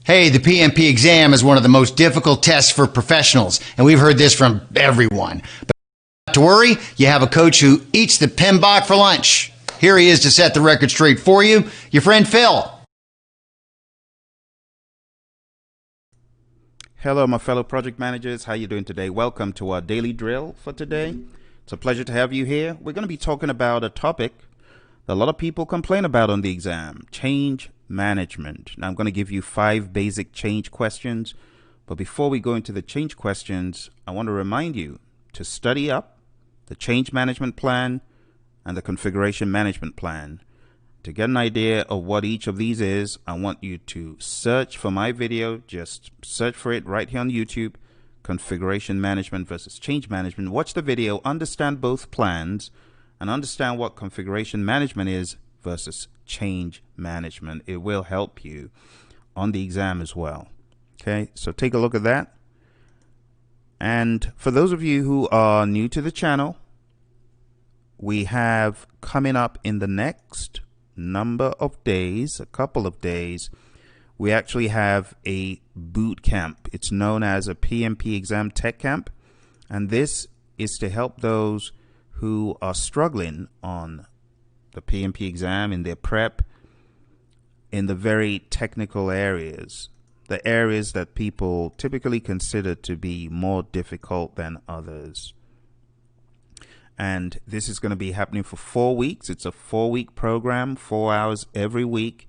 Hey, the PMP exam is one of the most difficult tests for professionals, and we've heard this from everyone. But not to worry, you have a coach who eats the PMBOK for lunch. Here he is to set the record straight for you, your friend Phil. Hello, my fellow project managers. How you doing today? Welcome to our daily drill for today. It's a pleasure to have you here. We're going to be talking about a topic that a lot of people complain about on the exam: change management. Now, I'm going to give you 5 basic change questions. But before we go into the change questions, I want to remind you to study up the change management plan and the configuration management plan. To get an idea of what each of these is, I want you to search for my video. Just search for it right here on YouTube: configuration management versus change management. Watch the video, understand both plans, and understand what configuration management is versus change management. It will help you on the exam as well. Okay, so take a look at that. And for those of you who are new to the channel, we have coming up in the next number of days, a couple of days, we actually have a boot camp. It's known as a PMP Exam Tech Camp, and this is to help those who are struggling on the PMP exam in their prep in the very technical areas, the areas that people typically consider to be more difficult than others. And this is going to be happening for 4 weeks. It's a 4-week program, 4 hours every week.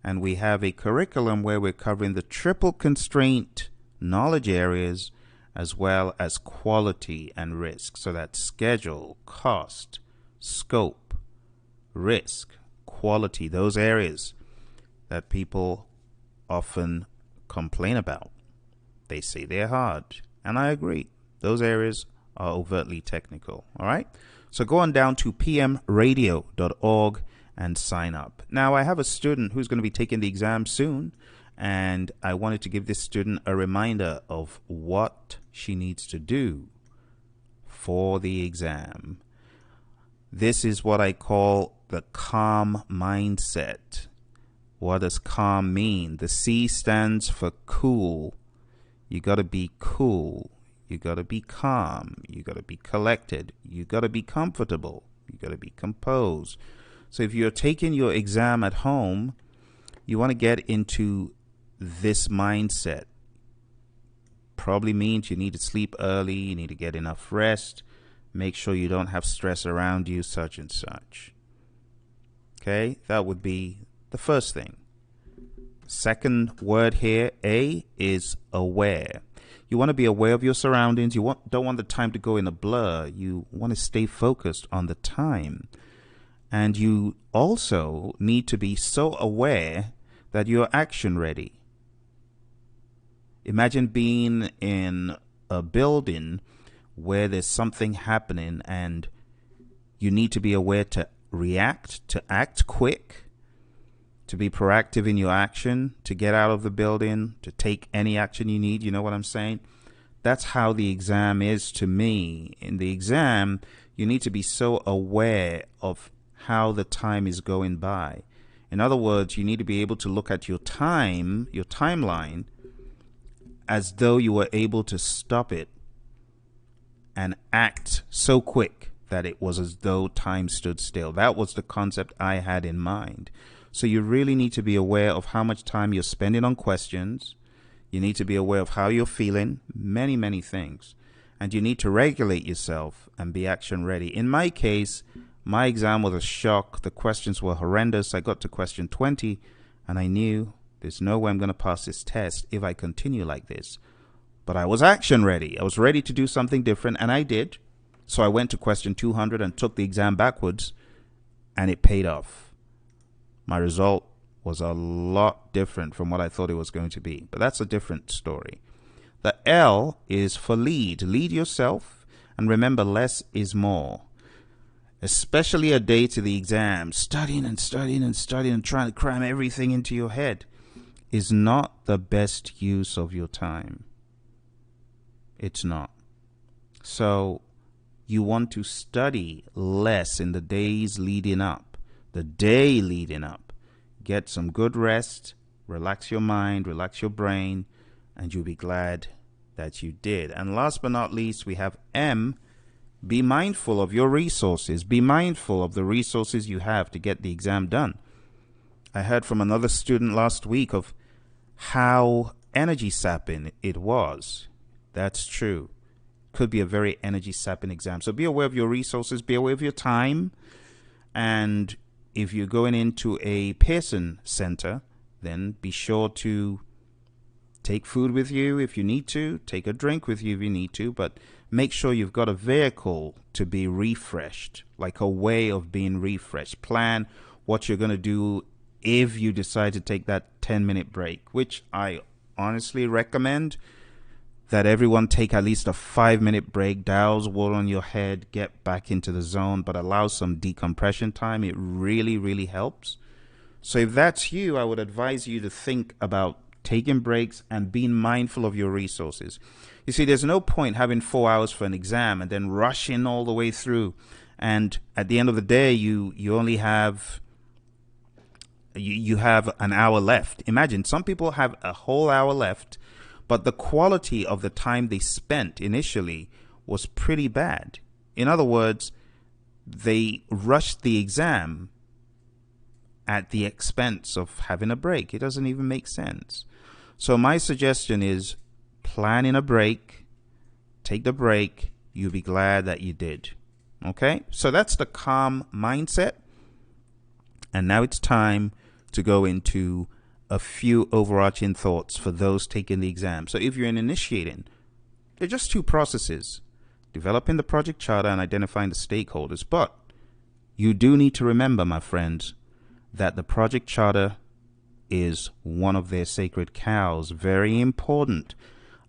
And we have a curriculum where we're covering the triple constraint knowledge areas as well as quality and risk. So that's schedule, cost, scope, risk, quality, those areas that people often complain about. They say they're hard, and I agree. Those areas are overtly technical. All right, so go on down to pmradio.org and sign up. Now, I have a student who's going to be taking the exam soon, and I wanted to give this student a reminder of what she needs to do for the exam. This is what I call the calm mindset. What does calm mean? The C stands for cool. You got to be cool. You got to be calm. You got to be collected. You got to be comfortable. You got to be composed. So if you're taking your exam at home, you want to get into this mindset. Probably means you need to sleep early, you need to get enough rest, make sure you don't have stress around you, such and such. Okay, that would be the first thing. Second word here, A, is aware. You want to be aware of your surroundings. You don't want the time to go in a blur. You want to stay focused on the time. And you also need to be so aware that you're action ready. Imagine being in a building where there's something happening and you need to be aware to react, to act quick, to be proactive in your action, to get out of the building, to take any action you need. You know what I'm saying? That's how the exam is to me. In the exam, you need to be so aware of how the time is going by. In other words, you need to be able to look at your time, your timeline, as though you were able to stop it and act so quick that it was as though time stood still. That was the concept I had in mind. So you really need to be aware of how much time you're spending on questions. You need to be aware of how you're feeling, many, many things. And you need to regulate yourself and be action ready. In my case, my exam was a shock. The questions were horrendous. I got to question 20 and I knew there's no way I'm going to pass this test if I continue like this. But I was action ready. I was ready to do something different, and I did. So I went to question 200 and took the exam backwards, and it paid off. My result was a lot different from what I thought it was going to be. But that's a different story. The L is for lead. Lead yourself, and remember, less is more. Especially a day to the exam, studying and studying and studying and trying to cram everything into your head is not the best use of your time. It's not. So you want to study less in the days leading up, the day leading up. Get some good rest, relax your mind, relax your brain, and you'll be glad that you did. And last but not least, we have M. Be mindful of your resources. Be mindful of the resources you have to get the exam done. I heard from another student last week of how energy sapping it was. That's true. Could be a very energy sapping exam. So be aware of your resources, be aware of your time. And if you're going into a Pearson center, then be sure to take food with you if you need to, take a drink with you if you need to, but make sure you've got a vehicle to be refreshed, like a way of being refreshed. Plan what you're going to do if you decide to take that 10-minute break, which I honestly recommend that everyone take at least a 5-minute break, douse water on your head, get back into the zone, but allow some decompression time. It really, really helps. So if that's you, I would advise you to think about taking breaks and being mindful of your resources. You see, there's no point having 4 hours for an exam and then rushing all the way through. And at the end of the day, you only have you have an hour left. Imagine some people have a whole hour left, but the quality of the time they spent initially was pretty bad. In other words, they rushed the exam at the expense of having a break. It doesn't even make sense. So my suggestion is plan in a break, take the break, you'll be glad that you did. Okay? So that's the calm mindset. And now it's time to go into a few overarching thoughts for those taking the exam. So if you're initiating, there are just two processes: developing the project charter and identifying the stakeholders. But you do need to remember, my friends, that the project charter is one of their sacred cows. Very important.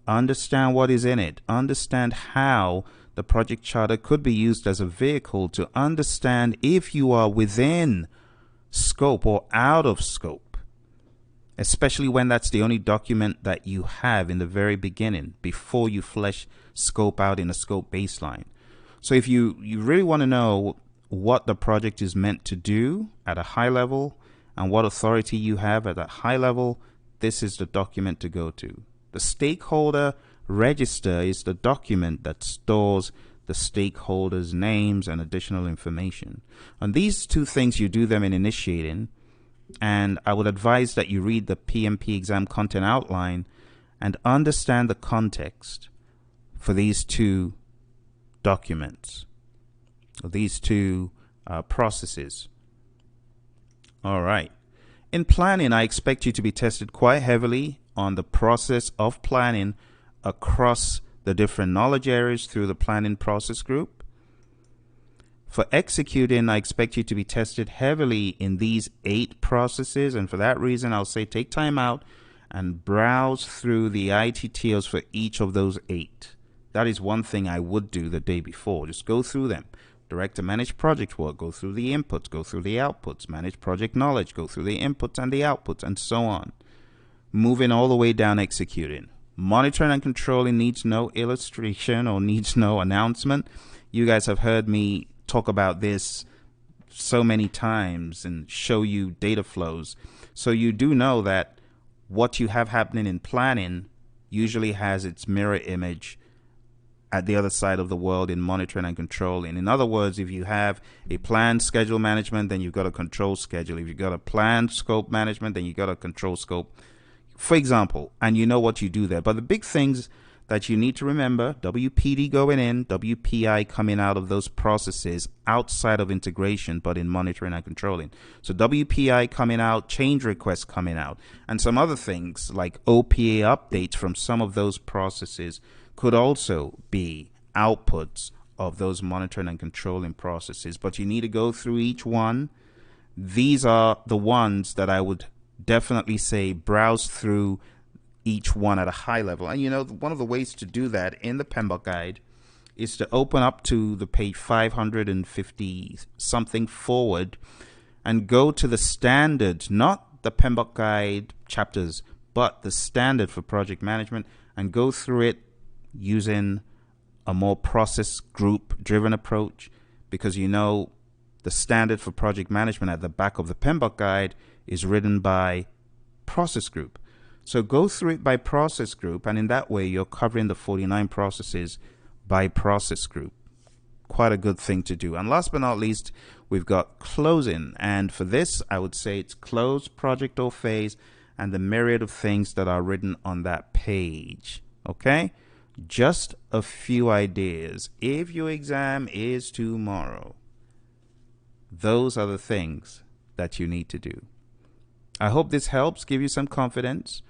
Understand what is in it. Understand how the project charter could be used as a vehicle to understand if you are within scope or out of scope, especially when that's the only document that you have in the very beginning before you flesh scope out in a scope baseline. So if you really want to know what the project is meant to do at a high level and what authority you have at a high level, this is the document to go to. The stakeholder register is the document that stores the stakeholders' names and additional information. On these two things, you do them in initiating, and I would advise that you read the PMP exam content outline and understand the context for these two documents, these two processes. All right. In planning, I expect you to be tested quite heavily on the process of planning across the different knowledge areas through the planning process group. For executing, I expect you to be tested heavily in these 8 processes, and for that reason, I'll say take time out and browse through the ITTOs for each of those 8. That is one thing I would do the day before. Just go through them. Direct to manage project work, go through the inputs, go through the outputs, manage project knowledge, go through the inputs and the outputs, and so on. Moving all the way down executing. Monitoring and controlling needs no illustration or needs no announcement. You guys have heard me talk about this so many times and show you data flows. So you do know that what you have happening in planning usually has its mirror image at the other side of the world in monitoring and controlling. In other words, if you have a planned schedule management, then you've got a control schedule. If you've got a planned scope management, then you've got a control scope, for example, and you know what you do there. But the big things that you need to remember: WPD going in, WPI coming out of those processes outside of integration, but in monitoring and controlling. So WPI coming out, change requests coming out, and some other things like OPA updates from some of those processes could also be outputs of those monitoring and controlling processes. But you need to go through each one. These are the ones that I would definitely say browse through each one at a high level. And you know, one of the ways to do that in the PMBOK guide is to open up to the page 550 something forward and go to the standard, not the PMBOK guide chapters, but the standard for project management, and go through it using a more process group driven approach, because you know the standard for project management at the back of the PMBOK guide is written by process group. So go through it by process group, and in that way you're covering the 49 processes by process group. Quite a good thing to do. And last but not least, we've got closing. And for this, I would say it's close, project or phase, and the myriad of things that are written on that page. Okay? Just a few ideas. If your exam is tomorrow, those are the things that you need to do. I hope this helps give you some confidence,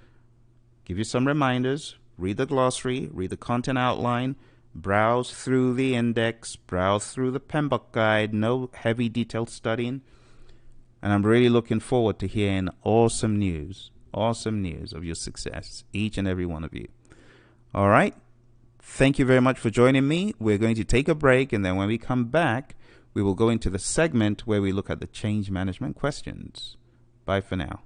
give you some reminders. Read the glossary, read the content outline, browse through the index, browse through the PMBOK guide. No heavy detailed studying. And I'm really looking forward to hearing awesome news of your success, each and every one of you. All right. Thank you very much for joining me. We're going to take a break, and then when we come back, we will go into the segment where we look at the change management questions. Bye for now.